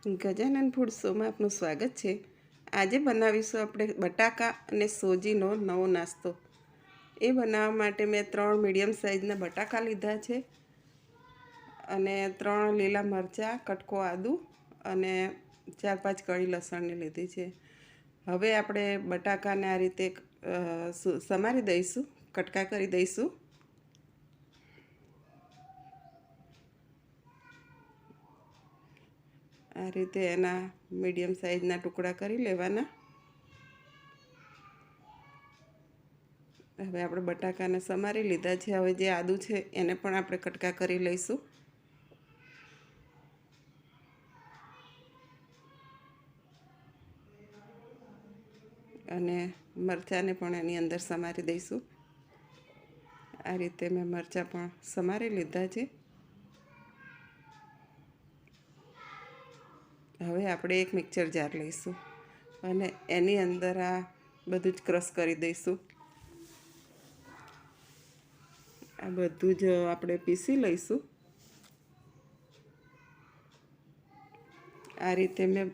Gajanan food શોમાં આપનું સ્વાગત છે। આજે બનાવીશું આપણે બટાકા અને સોજીનો નવો નાસ્તો। એ બનાવવા માટે મેં 3 મીડિયમ સાઇઝના બટાકા લીધા છે અને 3 લીલા મરચાં, કટકો આદુ અને 4-5 કળી લસણની લીધી છે। હવે આપણે બટાકાને આ રીતે સમારી દઈશું, કટકા કરી દઈશું। આ રીતે એના મીડિયમ સાઇઝના ટુકડા કરી લેવાના। હવે આપણે બટાકાને સમારી લીધા છે। હવે જે આદુ છે એને પણ આપણે કટકા કરી લઈશું અને મરચાંને પણ એની અંદર સમારી દઈશું। આ રીતે મેં મરચાં પણ સમારી લીધા છે। હવે આપણે એક મિક્સર જાર લઈશું અને એની અંદર આ બધું જ ક્રશ કરી દઈશું। આ બધું જ આપણે પીસી લઈશું। આ રીતે મેં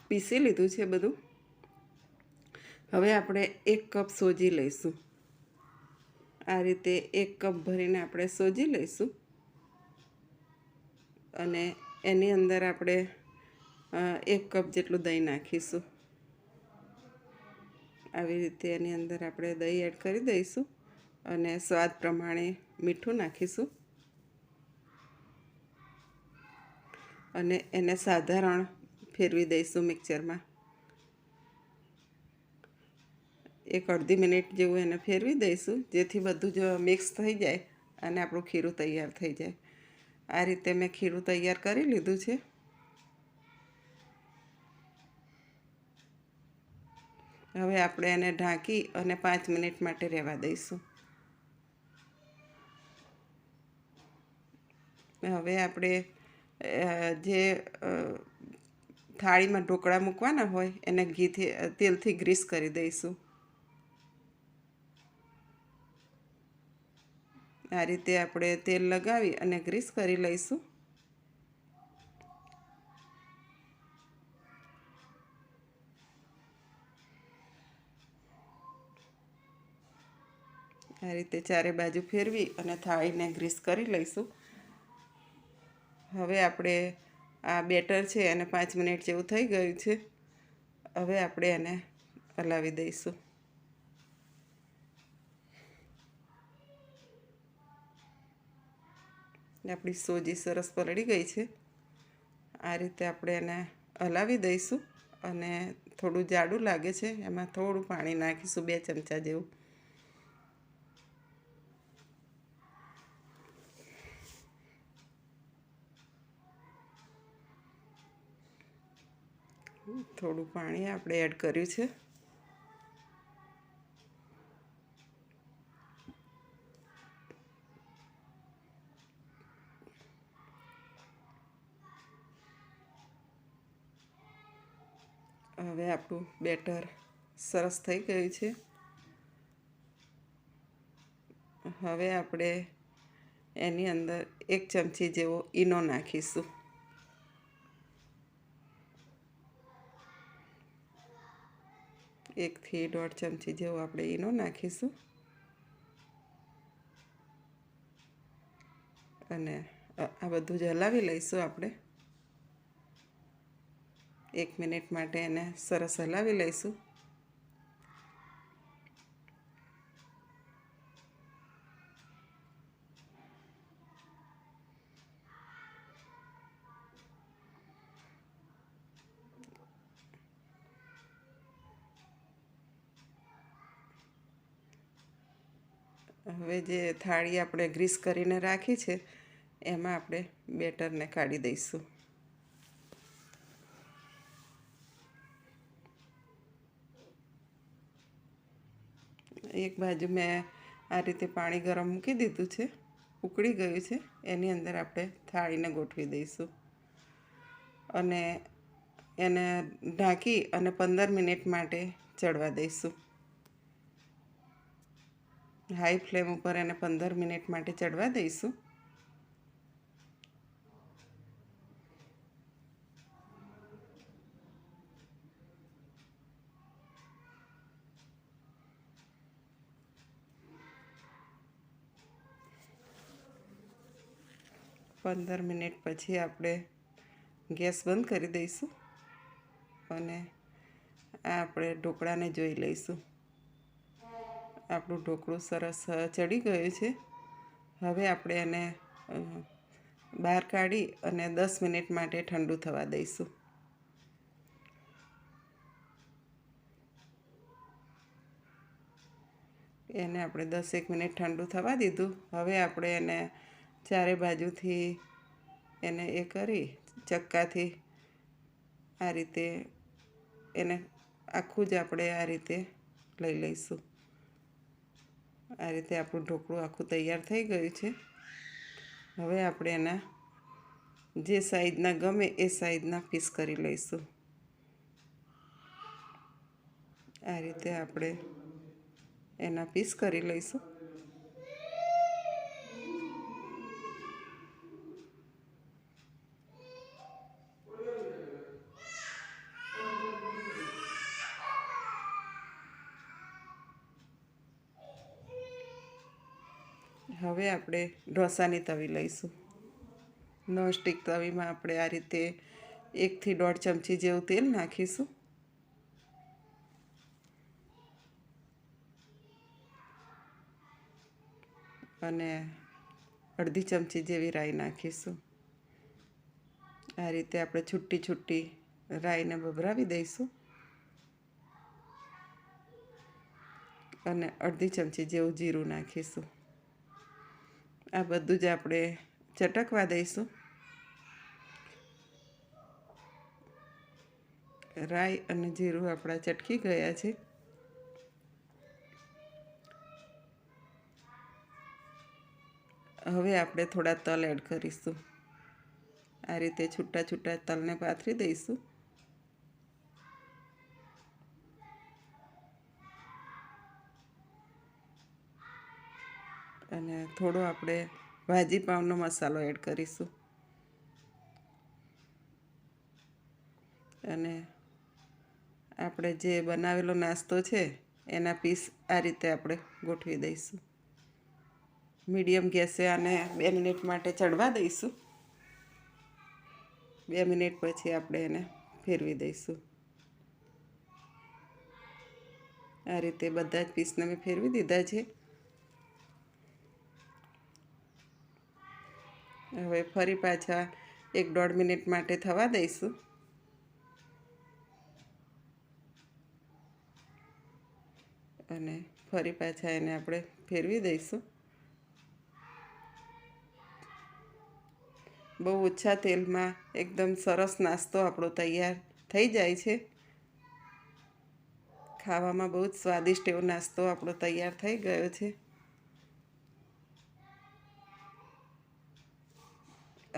પીસી લીધું છે બધું। હવે આપણે 1 કપ સોજી લઈશું। આ રીતે 1 કપ ભરીને આપણે સોજી લઈશું અને એની અંદર આપણે 1 કપ જેટલું દહીં નાખીશું। આવી રીતે એની અંદર આપણે દહીં એડ કરી દઈશું અને સ્વાદ પ્રમાણે મીઠું નાખીશું અને એને સાધારણ ફેરવી દઈશું મિક્સરમાં। 1-અડધી મિનિટ જેવું એને ફેરવી દઈશું જેથી બધું જ મિક્સ થઈ જાય અને આપણું ખીરું તૈયાર થઈ જાય। આ રીતે મેં ખીરું તૈયાર કરી લીધું છે। હવે આપણે એને ઢાંકી અને 5 મિનિટ માટે રહેવા દઈશું। હવે આપણે જે થાળીમાં ઢોકળા મૂકવાના હોય એને તેલથી ગ્રીસ કરી દઈશું। આ રીતે આપણે તેલ લગાવી અને ગ્રીસ કરી લઈશું। આ રીતે ચારે બાજુ ફેરવી અને થાળીને ગ્રીસ કરી લઈશું। હવે આપણે આ બેટર છે એને 5 મિનિટ જેવું થઈ ગયું છે। હવે આપણે એને હલાવી દઈશું। આપણી સોજી સરસ પલળી ગઈ છે। આ રીતે આપણે એને હલાવી દઈશું અને થોડું જાડું લાગે છે એમાં થોડું પાણી નાખીશું, 2 ચમચા જેવું। થોડું પાણી આપણે એડ કર્યું છે। હવે આપણું બેટર સરસ થઈ ગયું છે। હવે આપણે એની અંદર 1 ચમચી જેવો ઈનો નાખીશું। એકથી 1.5 ચમચી જેવો આપણે ઈનો નાખીશું અને આ બધું જ હલાવી લઈશું આપણે। 1 મિનિટ માટે એને સરસ હલાવી લઈશું। હવે જે થાળી આપણે ગ્રીસ કરીને રાખી છે એમાં આપણે બેટરને કાઢી દઈશું। એક બાજુ મેં આ રીતે પાણી ગરમ મૂકી દીધું છે, ઉકળી ગયું છે। એની અંદર આપણે થાળીને ગોઠવી દઈશું અને એને ઢાંકી અને 15 મિનિટ માટે ચડવા દઈશું। હાઈ ફ્લેમ ઉપર એને 15 મિનિટ માટે ચડવા દઈશું। 15 મિનિટ પછી આપણે ગેસ બંધ કરી દઈશું અને આ આપણે ઢોકળાને જોઈ લઈશું. આપણું ઢોકળું સરસ ચડી ગયું છે. હવે આપણે એને બહાર કાઢી અને 10 મિનિટ માટે ઠંડુ થવા દઈશું. એને આપણે 10 મિનિટ ઠંડુ થવા દીધું. હવે આપણે એને ચારે બાજુથી એને એ કરી ચક્કાથી આ રીતે એને આખું જ આપણે આ રીતે લઈ લઈશું. આ રીતે આપણું ઢોકળું આખું તૈયાર થઈ ગયું છે. હવે આપણે એના જે સાઈઝના ગમે એ સાઈઝના પીસ કરી લઈશું. આ રીતે આપણે એના પીસ કરી લઈશું. હવે આપણે ઢોસાની તવી લઈશું. નોનસ્ટિક તવીમાં આપણે આ રીતે 1 થી 1.5 ચમચી જેવું તેલ નાખીશું અને અડધી ચમચી જેવી રાઈ નાખીશું. આ રીતે આપણે છૂટી છૂટી રાઈને ભભરાવી દઈશું અને અડધી ચમચી જેવું જીરું નાખીશું. આ બધું જ આપણે ચટકવા દઈશું. રાઈ અને જીરું આપણા ચટકી ગયા છે. હવે આપણે થોડા તલ એડ કરીશું. આ રીતે છૂટા છૂટા તલને પાથરી દઈશું. અને થોડો આપણે ભાજી પાવનો મસાલો એડ કરીશું અને આપણે જે બનાવેલો નાસ્તો છે એના પીસ આ રીતે આપણે ગોઠવી દઈશું. મીડિયમ ગેસે આને 2 મિનિટ માટે ચડવા દઈશું. 2 મિનિટ પછી આપણે એને ફેરવી દઈશું. આ રીતે બધા જ પીસને મેં ફેરવી દીધા છે. હવે ફરી પાછા 1-1.5 મિનિટ માટે થવા દઈશું. અને ફરી પાછા એને આપણે ફેરવી દઈશું. બહુ ઓછા તેલમાં એકદમ સરસ નાસ્તો આપણો તૈયાર થઈ જાય છે. ખાવામાં બહુ જ સ્વાદિષ્ટ એવો નાસ્તો આપણો તૈયાર થઈ ગયો છે.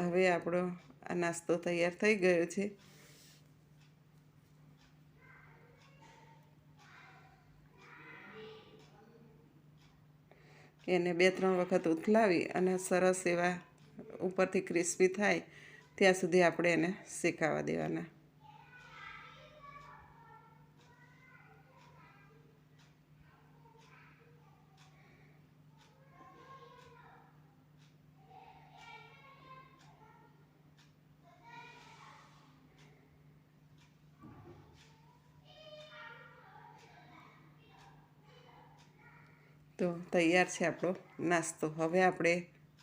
હવે આપણો આ નાસ્તો તૈયાર થઈ ગયો છે. એને 2-3 વખત ઉથલાવી અને સરસ એવા ઉપરથી ક્રિસ્પી થાય ત્યાં સુધી આપણે એને શેકાવા દેવાના. તો તૈયાર છે આપણો નાસ્તો. હવે આપણે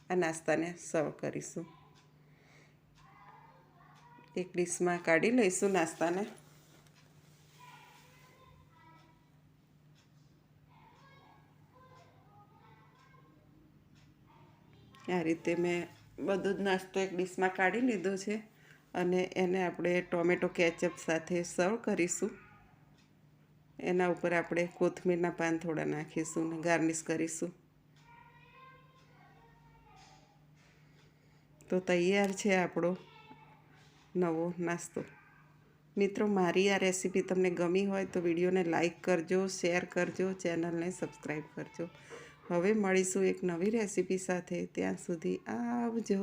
આ નાસ્તાને સર્વ કરીશું. એક ડીશમાં કાઢી લઈશું નાસ્તાને. આ રીતે મેં બધો જ નાસ્તો એક ડીશમાં કાઢી લીધો છે અને એને આપણે ટોમેટો કેચઅપ સાથે સર્વ કરીશું. એના ઉપર આપણે કોથમીરના પાન થોડા નાખીશું અને ગાર્નિશ કરીશું. તો તૈયાર છે આપણો નવો નાસ્તો. મિત્રો, મારી આ રેસીપી તમને ગમી હોય તો વિડીયોને લાઈક કરજો, શેર કરજો, ચેનલને સબસ્ક્રાઈબ કરજો. હવે મળીશું એક નવી રેસીપી સાથે. ત્યાં સુધી આવજો.